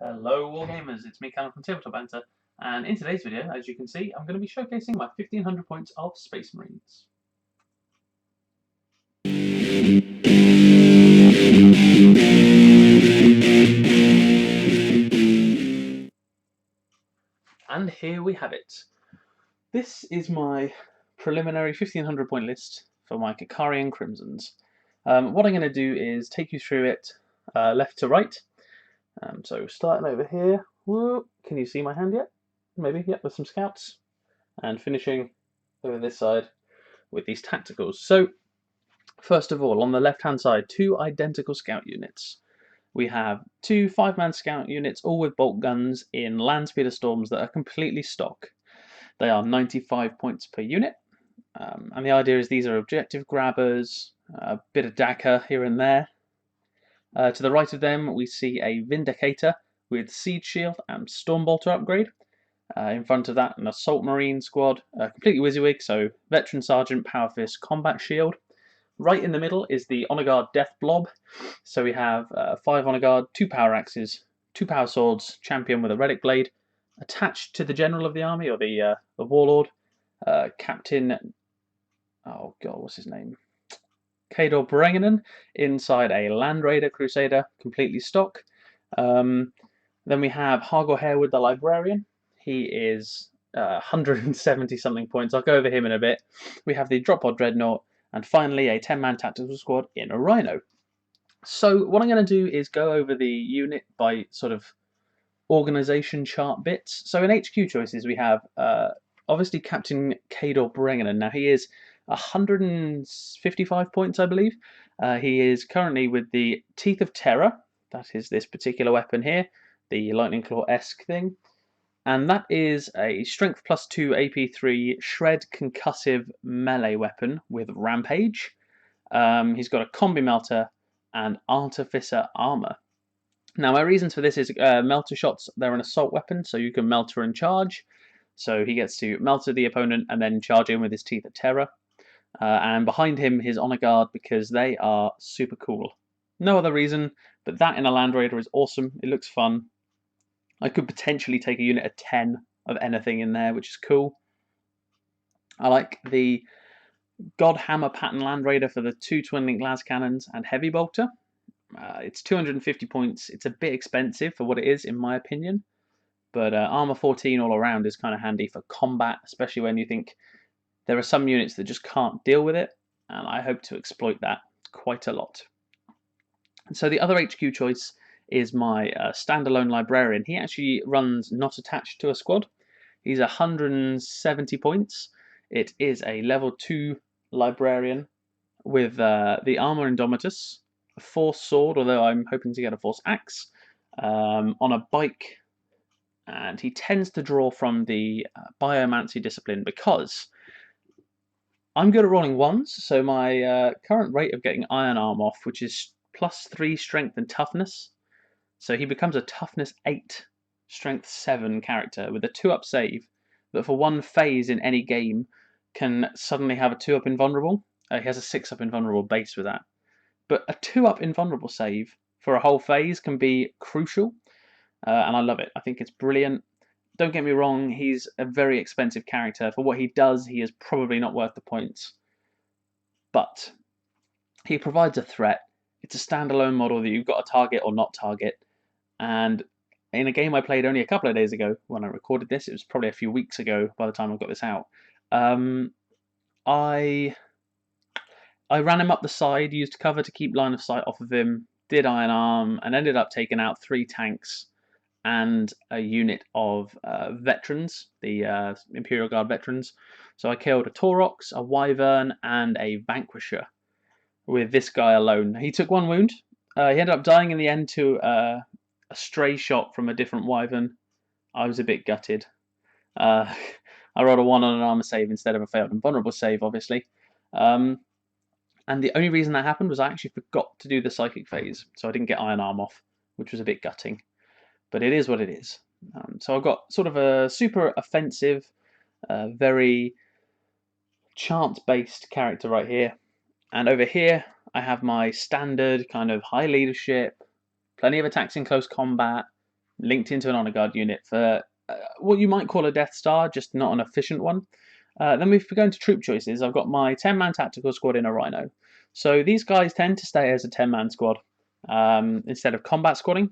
Hello Wargamers, it's me Callum from TableTopBanter, and in today's video, as you can see, I'm going to be showcasing my 1500 points of Space Marines. And here we have it. This is my preliminary 1500 point list for my Kakarian Crimsons. What I'm going to do is take you through it left to right. So starting over here, whoa, can you see my hand yet? Maybe, yep, with some scouts. And finishing over this side with these tacticals. So, first of all, on the left-hand side, two identical scout units. We have two 5-man scout units, all with bolt guns in Land Speeder Storms that are completely stock. They are 95 points per unit, and the idea is these are objective grabbers, a bit of Dakar here and there. To the right of them, we see a Vindicator with Siege Shield and Stormbolter upgrade. In front of that, an Assault Marine squad, completely WYSIWYG, so Veteran Sergeant, Power Fist, Combat Shield. Right in the middle is the Honor Guard Death Blob. So we have 5 Honor Guard, 2 Power Axes, 2 Power Swords, Champion with a Relic Blade. Attached to the General of the Army, or the Warlord, Captain, oh god, what's his name? Kador Brengenin, inside a Land Raider Crusader, completely stock. Then we have Hargor Harewood, the Librarian. He is 170 something points. I'll go over him in a bit. We have the Drop Pod Dreadnought, and finally a 10-man tactical squad in a Rhino. So what I'm going to do is go over the unit by sort of organisation chart bits. So in HQ choices we have obviously Captain Kador Brengenin. Now he is 155 points, I believe. He is currently with the Teeth of Terror. That is this particular weapon here, the Lightning Claw-esque thing. And that is a Strength +2 AP3 Shred Concussive melee weapon with Rampage. He's got a Combi Melter and Artificer Armor. Now my reasons for this is Melter shots, they're an assault weapon, so you can Melter and charge. So he gets to Melter the opponent and then charge in with his Teeth of Terror. And behind him his Honor Guard, because they are super cool. No other reason, but that in a Land Raider is awesome. It looks fun. I could potentially take a unit of 10 of anything in there, which is cool. I like the God Hammer pattern Land Raider for the 2 Twin Link Las Cannons and Heavy Bolter. It's 250 points. It's a bit expensive for what it is, in my opinion. But Armor 14 all around is kind of handy for combat, especially when you think there are some units that just can't deal with it. And I hope to exploit that quite a lot. And so the other HQ choice is my standalone Librarian. He actually runs not attached to a squad. He's 170 points. It is a level 2 Librarian with the Armor Indomitus, a Force Sword, although I'm hoping to get a Force Axe, on a bike, and he tends to draw from the Biomancy discipline because I'm good at rolling 1s, so my current rate of getting Iron Arm off, which is +3 Strength and Toughness, so he becomes a Toughness 8, Strength 7 character with a 2-up save that for one phase in any game can suddenly have a 2-up Invulnerable. He has a 6-up Invulnerable base with that. But a 2-up Invulnerable save for a whole phase can be crucial, and I love it. I think it's brilliant. Don't get me wrong, he's a very expensive character. For what he does, he is probably not worth the points. But he provides a threat. It's a standalone model that you've got to target or not target. And in a game I played only a couple of days ago when I recorded this, it was probably a few weeks ago by the time I got this out, I ran him up the side, used cover to keep line of sight off of him, did Iron Arm, and ended up taking out 3 tanks and a unit of veterans, the Imperial Guard veterans. So I killed a Taurox, a Wyvern, and a Vanquisher with this guy alone. He took 1 wound. He ended up dying in the end to a stray shot from a different Wyvern. I was a bit gutted. I rolled a 1 on an armor save instead of a failed invulnerable save, obviously. And the only reason that happened was I actually forgot to do the psychic phase, so I didn't get Iron Arm off, which was a bit gutting. But it is what it is. So I've got sort of a super offensive, very chance-based character right here. And over here, I have my standard kind of high leadership, plenty of attacks in close combat, linked into an Honor Guard unit for what you might call a Death Star, just not an efficient one. Then if we go into troop choices, I've got my 10-man tactical squad in a Rhino. So these guys tend to stay as a 10-man squad instead of combat squadding.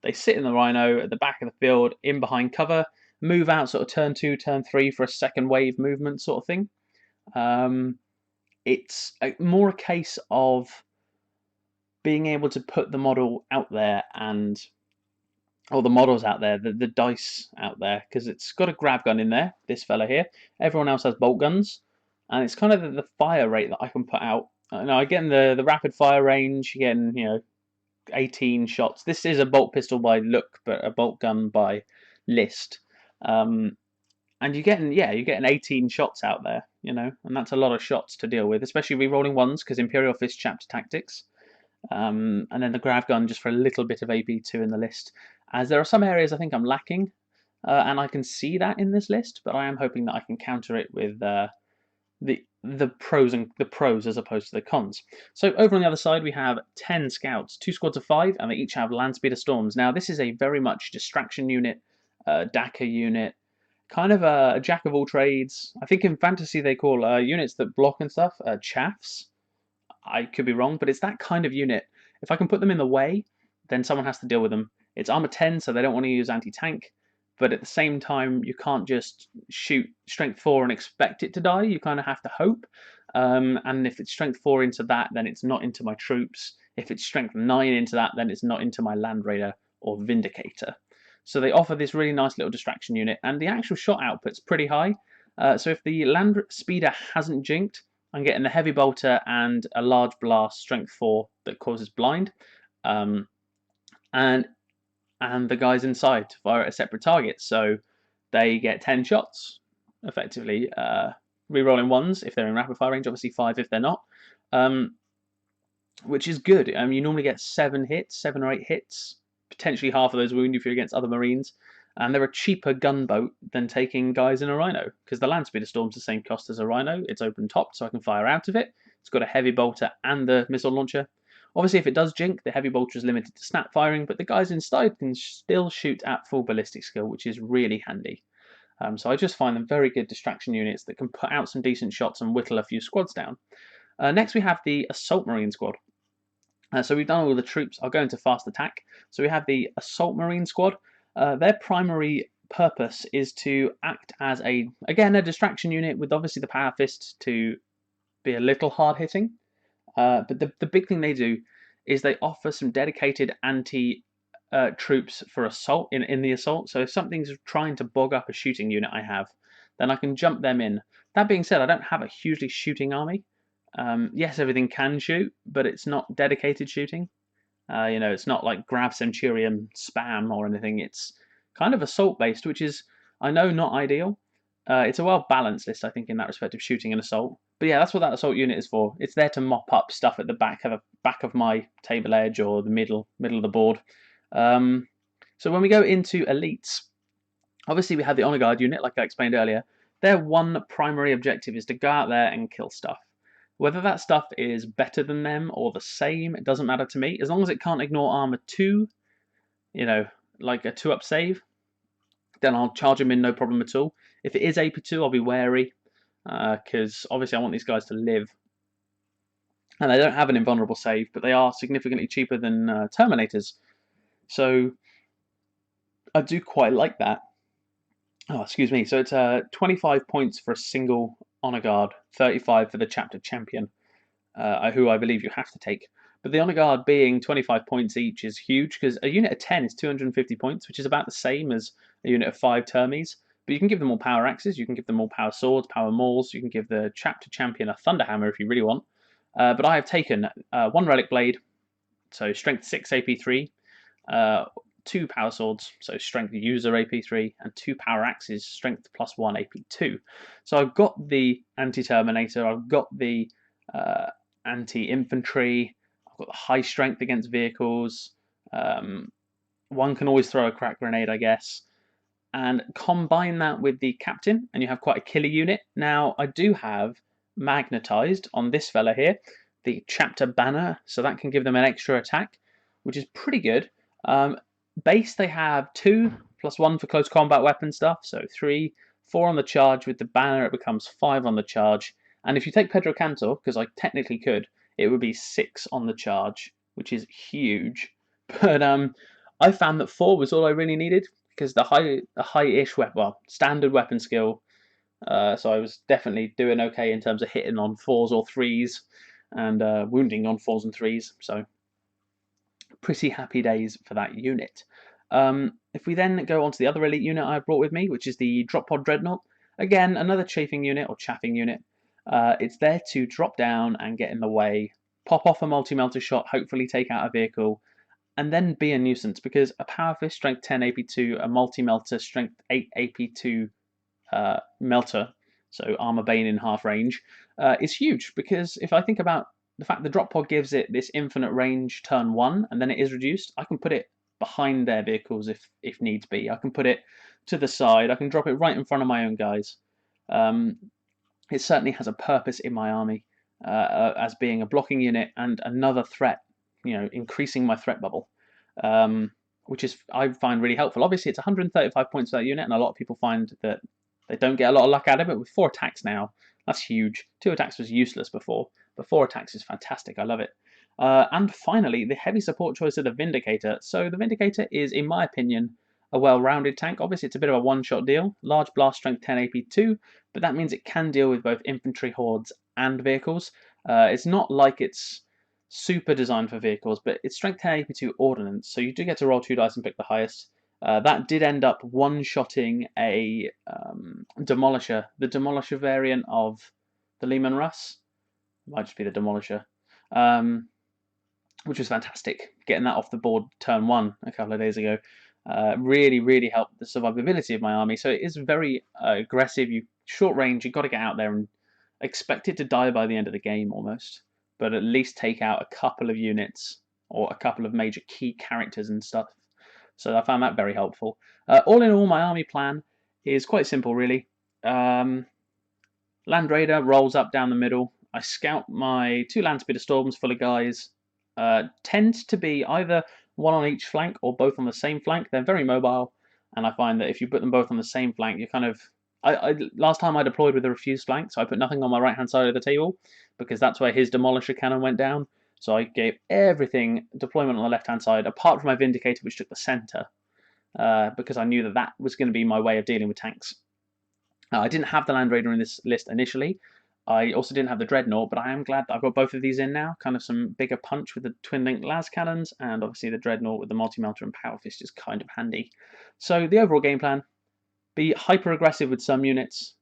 They sit in the Rhino at the back of the field, in behind cover, move out sort of turn 2, turn 3 for a second wave movement sort of thing. It's more a case of being able to put the model out there or the models out there, the dice out there, because it's got a grab gun in there, this fella here. Everyone else has bolt guns, and it's kind of the fire rate that I can put out. Now, again, the rapid fire range, again, 18 shots. This is a bolt pistol by look, but a bolt gun by list. And you're getting 18 shots out there, and that's a lot of shots to deal with, especially re-rolling ones, because Imperial Fist chapter tactics. And then the grav gun just for a little bit of AP2 in the list, as there are some areas I think I'm lacking, and I can see that in this list, but I am hoping that I can counter it with the pros as opposed to the cons. So over on the other side we have 10 scouts, 2 squads of 5, and they each have land speeder storms. Now this is a very much distraction unit, DACA unit, kind of a jack of all trades. I think in fantasy they call units that block and stuff chaffs. I could be wrong, but it's that kind of unit. If I can put them in the way, then someone has to deal with them. It's armor 10, so they don't want to use anti-tank, but at the same time, you can't just shoot strength 4 and expect it to die. You kind of have to hope. And if it's strength 4 into that, then it's not into my troops. If it's strength 9 into that, then it's not into my Land Raider or Vindicator. So they offer this really nice little distraction unit, and the actual shot output's pretty high. So if the Land Speeder hasn't jinked, I'm getting the heavy bolter and a large blast, strength 4, that causes blind, and the guys inside to fire at a separate target. So they get 10 shots, effectively, re-rolling ones if they're in rapid fire range, obviously 5 if they're not, which is good. You normally get 7 or 8 hits, potentially half of those wound if you're against other Marines. And they're a cheaper gunboat than taking guys in a Rhino, because the Land Speeder Storm's the same cost as a Rhino. It's open topped, so I can fire out of it. It's got a heavy bolter and the missile launcher. Obviously, if it does jink, the heavy bolter is limited to snap firing, but the guys inside can still shoot at full ballistic skill, which is really handy. So I just find them very good distraction units that can put out some decent shots and whittle a few squads down. Next, we have the Assault Marine Squad. So we've done all the troops. I'll go into fast attack. So we have the Assault Marine Squad. Their primary purpose is to act as a distraction unit with obviously the Power Fist to be a little hard hitting. But the big thing they do is they offer some dedicated anti troops for assault in the assault. So if something's trying to bog up a shooting unit I have, then I can jump them in. That being said, I don't have a hugely shooting army. Yes, everything can shoot, but it's not dedicated shooting. It's not like Grav Centurion spam or anything. It's kind of assault based, which is, I know, not ideal. It's a well balanced list, I think, in that respect of shooting and assault. But yeah, that's what that assault unit is for. It's there to mop up stuff at the back of my table edge or the middle of the board. So when we go into elites, obviously we have the Honor Guard unit, like I explained earlier. Their one primary objective is to go out there and kill stuff. Whether that stuff is better than them or the same, it doesn't matter to me. As long as it can't ignore armor 2, like a 2-up save, then I'll charge them in no problem at all. If it is AP2, I'll be wary, because obviously I want these guys to live. And they don't have an invulnerable save, but they are significantly cheaper than Terminators. So I do quite like that. Oh, excuse me. So it's 25 points for a single Honor Guard, 35 for the Chapter Champion, who I believe you have to take. But the Honor Guard being 25 points each is huge, because a unit of 10 is 250 points, which is about the same as a unit of 5 Termies. But you can give them all power axes, you can give them all power swords, power mauls, you can give the Chapter Champion a Thunderhammer if you really want. But I have taken 1 Relic Blade, so Strength 6 AP3, 2 power swords, so strength user AP3, and 2 power axes, strength +1 AP2. So I've got the anti-terminator, I've got the anti-infantry, I've got the high strength against vehicles. One can always throw a crack grenade, I guess. And combine that with the captain, and you have quite a killer unit. Now, I do have magnetized on this fella here, the chapter banner, so that can give them an extra attack, which is pretty good. base they have 2+1 for close combat weapon stuff, so 3, 4 on the charge. With the banner, it becomes 5 on the charge. And if you take Pedro Cantor, because I technically could, it would be 6 on the charge, which is huge. But I found that 4 was all I really needed because the high-ish weapon, well, standard weapon skill. So I was definitely doing okay in terms of hitting on 4s or 3s and wounding on 4s and 3s. So pretty happy days for that unit. If we then go on to the other elite unit I brought with me, which is the Drop Pod Dreadnought, again, another chafing unit or chaffing unit. It's there to drop down and get in the way, pop off a multi-melter shot, hopefully take out a vehicle, and then be a nuisance because a Power Fist Strength 10 AP2, a multi-melter Strength 8 AP2 melter, so Armor Bane in half range, is huge because if I think about the fact the drop pod gives it this infinite range turn 1 and then it is reduced, I can put it behind their vehicles if needs be. I can put it to the side, I can drop it right in front of my own guys. It certainly has a purpose in my army as being a blocking unit and another threat, increasing my threat bubble, which is I find really helpful. Obviously, it's 135 points for that unit, and a lot of people find that they don't get a lot of luck out of it. With 4 attacks now, that's huge. 2 attacks was useless before, but 4 attacks is fantastic. I love it. And finally, the heavy support choice of the Vindicator. So the Vindicator is, in my opinion, a well-rounded tank. Obviously, it's a bit of a one-shot deal. Large blast strength 10 AP2, but that means it can deal with both infantry hordes and vehicles. It's not like it's super designed for vehicles, but it's strength 10 AP2 ordnance, so you do get to roll 2 dice and pick the highest. That did end up one-shotting a Demolisher, the Demolisher variant of the Lehman Russ. Might just be the Demolisher, which was fantastic. Getting that off the board turn 1 a couple of days ago really, really helped the survivability of my army. So it is very aggressive. Short range, you've got to get out there and expect it to die by the end of the game almost, but at least take out a couple of units or a couple of major key characters and stuff. So I found that very helpful. All in all, my army plan is quite simple, really. Land Raider rolls up down the middle. I scout my 2 Land Speeder Storms full of guys. Tends to be either one on each flank or both on the same flank. They're very mobile, and I find that if you put them both on the same flank, you're kind of... last time I deployed with a refused flank, so I put nothing on my right-hand side of the table, because that's where his Demolisher cannon went down. So I gave everything deployment on the left-hand side, apart from my Vindicator, which took the centre, because I knew that that was going to be my way of dealing with tanks. I didn't have the Land Raider in this list initially. I also didn't have the Dreadnought, but I am glad that I've got both of these in now. Kind of some bigger punch with the twin-link las cannons, and obviously the Dreadnought with the multi-melter and Power Fist is kind of handy. So the overall game plan: be hyper-aggressive with some units,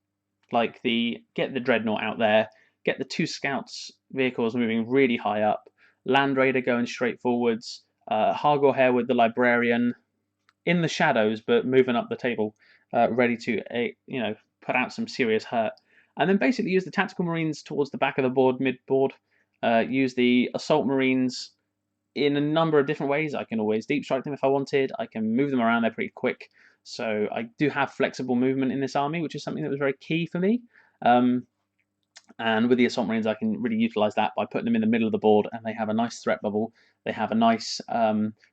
like get the Dreadnought out there, get the 2 Scouts vehicles moving really high up, Land Raider going straight forwards, Hargor Hare with the Librarian in the shadows but moving up the table, ready to put out some serious hurt. And then basically use the Tactical Marines towards the back of the board, mid-board. Use the Assault Marines in a number of different ways. I can always deep strike them if I wanted. I can move them around there pretty quick. So I do have flexible movement in this army, which is something that was very key for me. And with the Assault Marines, I can really utilise that by putting them in the middle of the board, and they have a nice threat bubble. They have a nice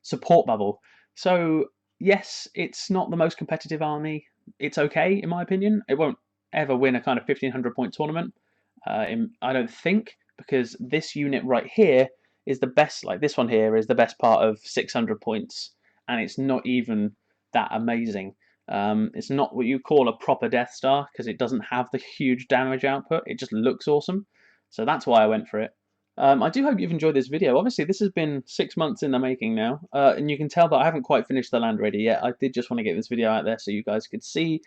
support bubble. So yes, it's not the most competitive army. It's okay, in my opinion. It won't ever win a kind of 1,500 point tournament, I don't think, because this unit right here is the best. Like this one here is the best part of 600 points, and it's not even that amazing. It's not what you call a proper Death Star because it doesn't have the huge damage output. It just looks awesome, so that's why I went for it. I do hope you've enjoyed this video. Obviously, this has been 6 months in the making now, and you can tell that I haven't quite finished the Land Raider yet. I did just want to get this video out there so you guys could see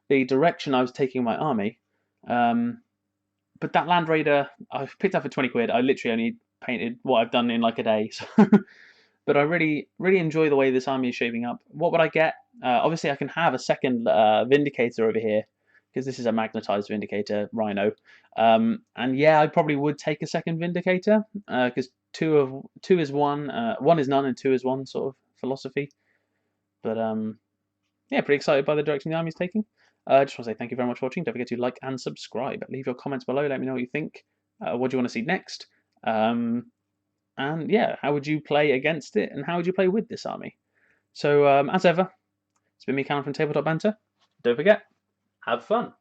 the direction I was taking my army. But that Land Raider I picked up for 20 quid. I literally only painted what I've done in like a day. So but I really, really enjoy the way this army is shaping up. What would I get? Obviously, I can have a second Vindicator over here, because this is a magnetized Vindicator Rhino. And yeah, I probably would take a second Vindicator, because two is one, one is none, and 2 is 1 sort of philosophy. But yeah, pretty excited by the direction the army's taking. I just want to say thank you very much for watching. Don't forget to like and subscribe. Leave your comments below. Let me know what you think. What do you want to see next? And yeah, how would you play against it, and how would you play with this army? So as ever, it's been me, Callum from Tabletop Banter. Don't forget, have fun.